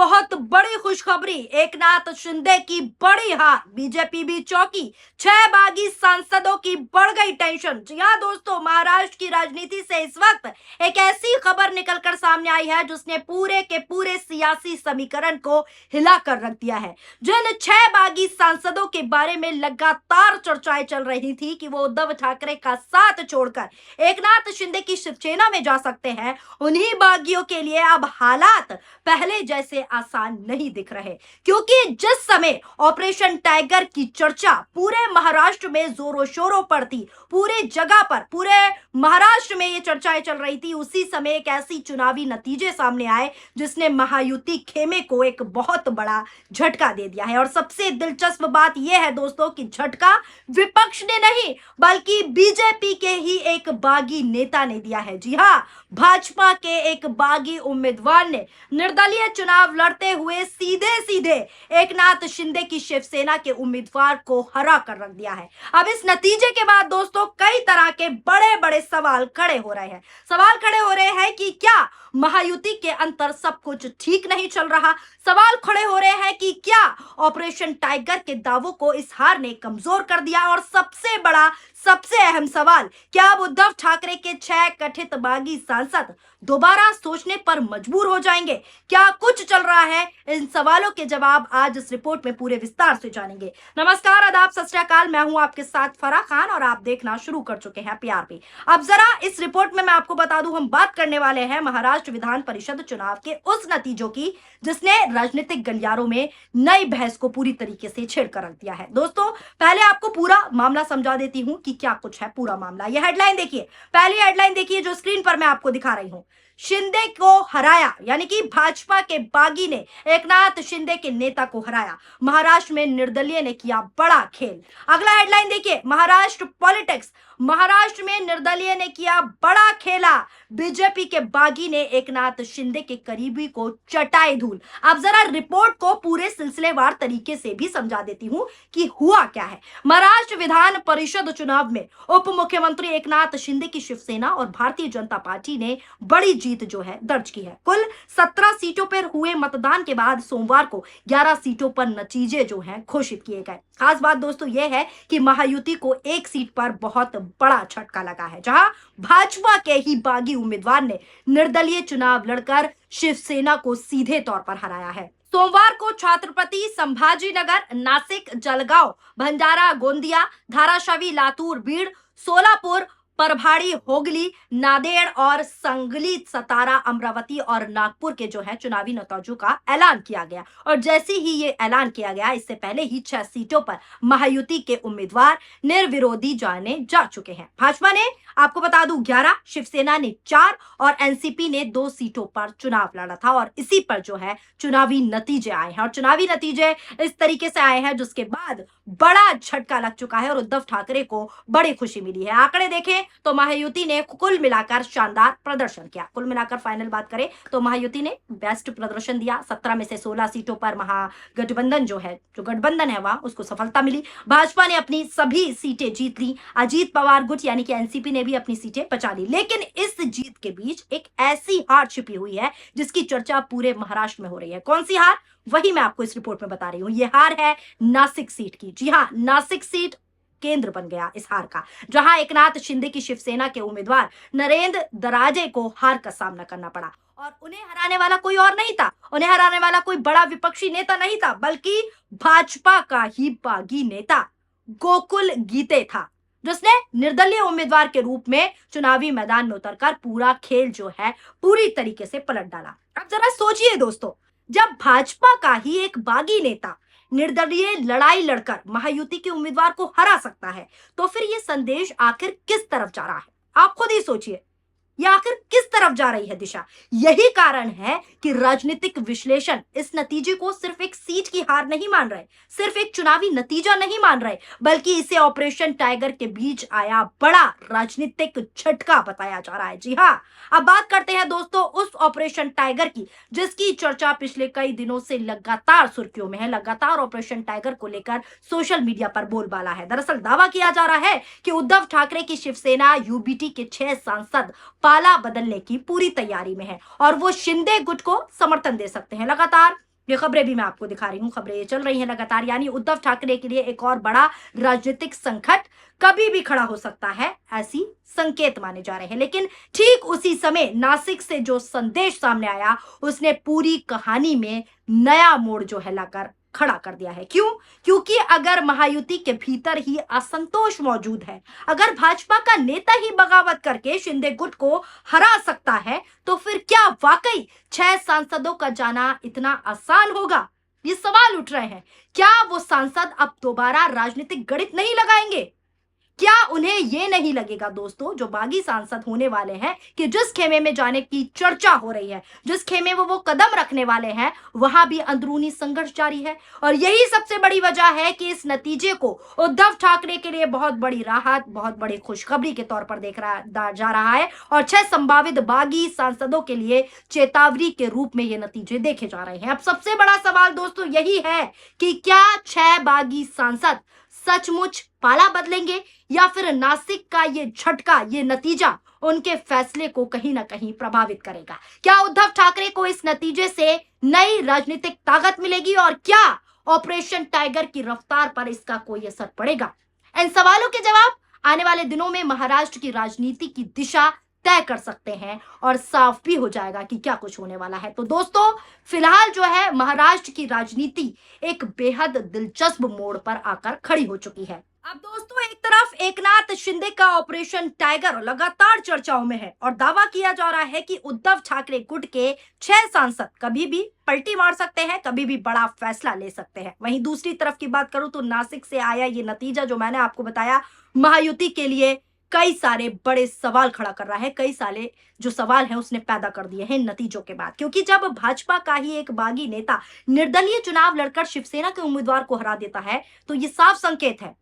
बहुत बड़ी खुशखबरी, एकनाथ शिंदे की बड़ी हार, बीजेपी भी चौंकी, 6 बागी सांसदों की बढ़ गई टेंशन। जी हाँ दोस्तों, महाराष्ट्र की राजनीति से इस वक्त एक ऐसी खबर निकलकर सामने आई है जिसने पूरे के पूरे सियासी समीकरण को हिला कर रख दिया है। जिन 6 बागी सांसदों के बारे में लगातार चर्चाएं चल रही थी कि वो उद्धव ठाकरे का साथ छोड़कर एकनाथ शिंदे की शिवसेना में जा सकते हैं, उन्हीं बागियों के लिए अब हालात पहले जैसे आसान नहीं दिख रहे, क्योंकि जिस समय ऑपरेशन टाइगर की चर्चा पूरे महाराष्ट्र में जोरों शोरों पर थी, पूरे जगह पर पूरे महाराष्ट्र में ये चर्चाएं चल रही थी, उसी समय एक ऐसी चुनावी नतीजे सामने आए जिसने महायुति खेमे को एक बहुत बड़ा झटका दे दिया है। और सबसे दिलचस्प बात यह है दोस्तों कि झटका विपक्ष ने नहीं बल्कि बीजेपी के ही एक बागी नेता ने दिया है। जी हाँ, भाजपा के एक बागी उम्मीदवार ने निर्दलीय चुनाव लड़ते हुए सीधे सीधे एकनाथ शिंदे की शिवसेना के उम्मीदवार को हरा कर रख दिया है। अब इस नतीजे के बाद दोस्तों कई तरह के बड़े बड़े सवाल खड़े हो रहे हैं। सवाल खड़े हो रहे हैं कि क्या महायुति के अंतर सब कुछ ठीक नहीं चल रहा। सवाल खड़े हो रहे हैं कि क्या ऑपरेशन टाइगर के दावों को इस हार ने कमजोर कर दिया। और सबसे बड़ा सबसे अहम सवाल, क्या अब उद्धव ठाकरे के 6 कथित बागी सांसद दोबारा सोचने पर मजबूर हो जाएंगे। क्या कुछ चल रहा है, इन सवालों के जवाब आज इस रिपोर्ट में पूरे विस्तार से जानेंगे। नमस्कार, आदाब, सत श्री अकाल, मैं हूं आपके साथ फराह खान और आप देखना शुरू कर चुके हैं पीआरपी। अब जरा इस रिपोर्ट में मैं आपको बता दूं, हम बात करने वाले हैं महाराष्ट्र विधान परिषद चुनाव के उस नतीजों की जिसने राजनीतिक गलियारों में नई बहस को पूरी तरीके से छेड़ कर रख दिया है। दोस्तों पहले आपको पूरा मामला समझा देती हूं कि क्या कुछ है पूरा मामला। यह हेडलाइन देखिए, पहली हेडलाइन देखिए जो स्क्रीन पर मैं आपको दिखा रही हूं। शिंदे को हराया, यानी कि भाजपा के बागी ने एकनाथ शिंदे के नेता को हराया। महाराष्ट्र में निर्दलीय ने किया बड़ा खेल। अगला हेडलाइन देखिए, महाराष्ट्र पॉलिटिक्स, महाराष्ट्र में निर्दलीय ने किया बड़ा खेला, बीजेपी के बागी ने एकनाथ शिंदे के करीबी को चटाई धूल। अब जरा रिपोर्ट को पूरे सिलसिलेवार तरीके से भी समझा देती हूं कि हुआ क्या है। महाराष्ट्र विधान परिषद चुनाव में उप मुख्यमंत्री एकनाथ शिंदे की शिवसेना और भारतीय जनता पार्टी ने बड़ी जीत जो है दर्ज की है। कुल 17 सीटों पर हुए मतदान के बाद सोमवार को 11 सीटों पर नतीजे जो हैं घोषित किए गए। खास बात दोस्तों यह है कि महायुति को एक सीट पर बहुत बड़ा झटका लगा है, जहां भाजपा के ही बागी उम्मीदवार ने निर्दलीय चुनाव लड़कर शिवसेना को सीधे तौर पर हराया है। सोमवार को छत्रपति संभाजीनगर, नासिक, जलगांव, भंडारा, गोंदिया, धाराशिव, लातूर, बीड़, सोलापुर, परभाड़ी, होगली, नांदेड़ और संगली, सतारा, अमरावती और नागपुर के जो है चुनावी नतीजों का ऐलान किया गया। और जैसे ही ये ऐलान किया गया, इससे पहले ही 6 सीटों पर महायुति के उम्मीदवार निर्विरोधी जाने जा चुके हैं। भाजपा ने, आपको बता दूं, 11, शिवसेना ने 4 और एनसीपी ने 2 सीटों पर चुनाव लड़ा था। और इसी पर जो है चुनावी नतीजे आए हैं और चुनावी नतीजे इस तरीके से आए हैं जिसके बाद बड़ा झटका लग चुका है और उद्धव ठाकरे को बड़ी खुशी मिली है। आंकड़े देखें तो महायुति ने कुल मिलाकर शानदार प्रदर्शन किया। कुल मिलाकर फाइनल बात करें तो महायुति ने बेस्ट प्रदर्शन दिया। 17 में से 16 सीटों पर महागठबंधन जो गठबंधन है वहां उसको सफलता मिली। भाजपा ने अपनी सभी सीटें जीत ली। अजीत पवार गुट यानी कि एनसीपी ने भी अपनी सीटें बचा ली। लेकिन इस जीत के बीच एक ऐसी हार छिपी हुई है जिसकी चर्चा पूरे महाराष्ट्र में हो रही है। कौन सी हार, वही मैं आपको इस रिपोर्ट में बता रही हूं। यह हार है नासिक सीट की। जी हाँ, नासिक सीट केंद्र बन गया इस हार का, जहां एकनाथ शिंदे की शिवसेना के उम्मीदवार नरेंद्र दराजे को हार का सामना करना पड़ा। और उन्हें हराने वाला कोई और नहीं था, उन्हें हराने वाला कोई बड़ा विपक्षी नेता नहीं था, बल्कि भाजपा का ही बागी नेता गोकुल गीते था, जिसने निर्दलीय उम्मीदवार के रूप में चुनावी मैदान में उतरकर पूरा खेल जो है पूरी तरीके से पलट डाला। अब जरा सोचिए दोस्तों, जब भाजपा का ही एक बागी नेता निर्दलीय लड़ाई लड़कर महायुति के उम्मीदवार को हरा सकता है, तो फिर यह संदेश आखिर किस तरफ जा रहा है, आप खुद ही सोचिए। ये आखिर किस तरफ जा रही है दिशा। यही कारण है कि राजनीतिक विश्लेषण इस नतीजे को सिर्फ एक सीट की हार नहीं मान रहे, सिर्फ एक चुनावी नतीजा नहीं मान रहे, बल्कि इसे ऑपरेशन टाइगर के बीच आया बड़ा राजनीतिक झटका बताया जा रहा है। जी हाँ, अब बात करते हैं दोस्तों उस ऑपरेशन टाइगर की जिसकी चर्चा पिछले कई दिनों से लगातार सुर्खियों में है। लगातार ऑपरेशन टाइगर को लेकर सोशल मीडिया पर बोलबाला है। दरअसल दावा किया जा रहा है कि उद्धव ठाकरे की शिवसेना यूबीटी के 6 सांसद पाला बदलने की पूरी तैयारी में है और वो शिंदे गुट को समर्थन दे सकते हैं। लगातार ये खबरें भी मैं आपको दिखा रही हूँ, खबरें ये चल रही हैं लगातार, यानी उद्धव ठाकरे के लिए एक और बड़ा राजनीतिक संकट कभी भी खड़ा हो सकता है, ऐसी संकेत माने जा रहे हैं। लेकिन ठीक उसी समय नासिक से जो संदेश सामने आया, उसने पूरी कहानी में नया मोड़ जो है लाकर खड़ा कर दिया है। क्यों? क्योंकि अगर महायुति के भीतर ही असंतोष मौजूद है, अगर भाजपा का नेता ही बगावत करके शिंदे गुट को हरा सकता है, तो फिर क्या वाकई 6 सांसदों का जाना इतना आसान होगा? ये सवाल उठ रहे हैं। क्या वो सांसद अब दोबारा राजनीतिक गणित नहीं लगाएंगे? क्या उन्हें ये नहीं लगेगा दोस्तों, जो बागी सांसद होने वाले हैं, कि जिस खेमे में जाने की चर्चा हो रही है, जिस खेमे में वो कदम रखने वाले हैं, वहां भी अंदरूनी संघर्ष जारी है। और यही सबसे बड़ी वजह है कि इस नतीजे को उद्धव ठाकरे के लिए बहुत बड़ी राहत, बहुत बड़ी खुशखबरी के तौर पर जा रहा है, और 6 संभावित बागी सांसदों के लिए चेतावनी के रूप में ये नतीजे देखे जा रहे हैं। अब सबसे बड़ा सवाल दोस्तों यही है कि क्या 6 बागी सांसद सचमुच पाला बदलेंगे, या फिर नासिक का ये झटका, ये नतीजा उनके फैसले को कहीं ना कहीं प्रभावित करेगा? क्या उद्धव ठाकरे को इस नतीजे से नई राजनीतिक ताकत मिलेगी, और क्या ऑपरेशन टाइगर की रफ्तार पर इसका कोई असर पड़ेगा? इन सवालों के जवाब आने वाले दिनों में महाराष्ट्र की राजनीति की दिशा तय कर सकते हैं, और साफ भी हो जाएगा कि क्या कुछ होने वाला है। तो दोस्तों, फिलहाल जो है महाराष्ट्र की राजनीति एक बेहद दिलचस्प मोड़ पर आकर खड़ी हो चुकी है। अब दोस्तों, एक तरफ एकनाथ शिंदे का ऑपरेशन टाइगर लगातार चर्चाओं में है, और दावा किया जा रहा है कि उद्धव ठाकरे गुट के 6 सांसद कभी भी पलटी मार सकते हैं, कभी भी बड़ा फैसला ले सकते हैं। वहीं दूसरी तरफ की बात करूं तो नासिक से आया ये नतीजा, जो मैंने आपको बताया, महायुति के लिए कई सारे बड़े सवाल खड़ा कर रहा है। कई सारे जो सवाल हैं उसने पैदा कर दिए हैं नतीजों के बाद, क्योंकि जब भाजपा का ही एक बागी नेता निर्दलीय चुनाव लड़कर शिवसेना के उम्मीदवार को हरा देता है, तो ये साफ संकेत है,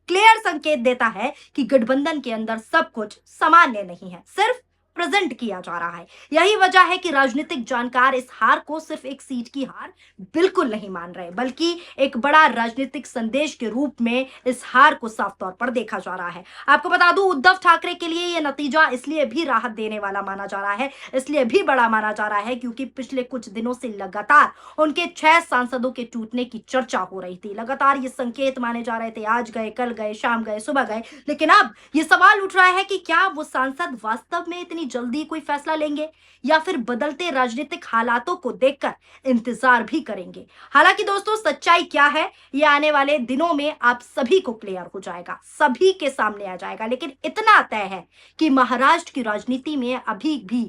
क्लियर संकेत देता है कि गठबंधन के अंदर सब कुछ सामान्य नहीं है, सिर्फ प्रेजेंट किया जा रहा है। यही वजह है कि राजनीतिक जानकार इस हार को सिर्फ एक सीट की हार बिल्कुल नहीं मान रहे, बल्कि एक बड़ा राजनीतिक संदेश के रूप में इस हार को साफ तौर पर देखा जा रहा है। आपको बता दूं, उद्धव ठाकरे के लिए यह नतीजा इसलिए भी राहत देने वाला माना जा रहा है, इसलिए भी बड़ा माना जा रहा है, क्योंकि पिछले कुछ दिनों से लगातार उनके 6 सांसदों के टूटने की चर्चा हो रही थी। लगातार ये संकेत माने जा रहे थे, आज गए, कल गए, शाम गए, सुबह गए, लेकिन अब ये सवाल उठ रहा है कि क्या वो सांसद वास्तव में इतनी जल्दी कोई फैसला लेंगे, या फिर बदलते राजनीतिक हालातों को देखकर इंतजार भी करेंगे। हालांकि दोस्तों, सच्चाई क्या है ये आने वाले दिनों में आप सभी को क्लियर हो जाएगा, सभी के सामने आ जाएगा। लेकिन इतना तय है कि महाराष्ट्र की राजनीति में अभी भी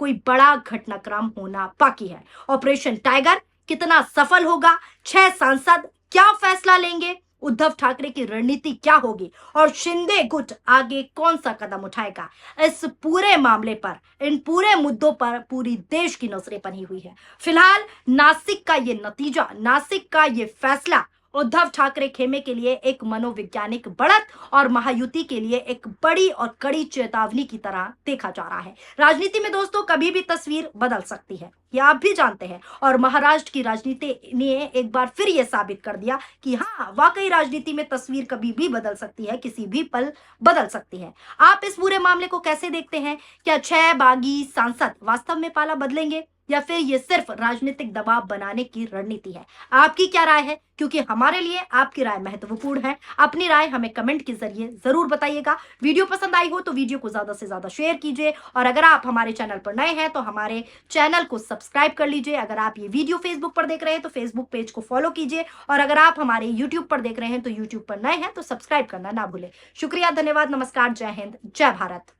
कोई बड़ा घटनाक्रम होना बाकी है। ऑपरेशन टाइगर कितना सफल होगा, 6 सांसद क्या फैसला लेंगे, उद्धव ठाकरे की रणनीति क्या होगी, और शिंदे गुट आगे कौन सा कदम उठाएगा, इस पूरे मामले पर, इन पूरे मुद्दों पर पूरी देश की नजरें बनी हुई है। फिलहाल नासिक का ये नतीजा, नासिक का ये फैसला उद्धव ठाकरे खेमे के लिए एक मनोवैज्ञानिक बढ़त, और महायुति के लिए एक बड़ी और कड़ी चेतावनी की तरह देखा जा रहा है। राजनीति में दोस्तों कभी भी तस्वीर बदल सकती है, ये आप भी जानते हैं, और महाराष्ट्र की राजनीति ने एक बार फिर यह साबित कर दिया कि हाँ, वाकई राजनीति में तस्वीर कभी भी बदल सकती है, किसी भी पल बदल सकती है। आप इस पूरे मामले को कैसे देखते हैं? क्या 6 बागी सांसद वास्तव में पाला बदलेंगे, या फिर ये सिर्फ राजनीतिक दबाव बनाने की रणनीति है? आपकी क्या राय है? क्योंकि हमारे लिए आपकी राय महत्वपूर्ण है। अपनी राय हमें कमेंट के जरिए जरूर बताइएगा। वीडियो पसंद आई हो तो वीडियो को ज्यादा से ज्यादा शेयर कीजिए, और अगर आप हमारे चैनल पर नए हैं तो हमारे चैनल को सब्सक्राइब कर लीजिए। अगर आप ये वीडियो फेसबुक पर देख रहे हैं तो फेसबुक पेज को फॉलो कीजिए, और अगर आप हमारे यूट्यूब पर देख रहे हैं तो यूट्यूब पर नए हैं तो सब्सक्राइब करना ना भूलें। शुक्रिया, धन्यवाद, नमस्कार, जय हिंद, जय भारत।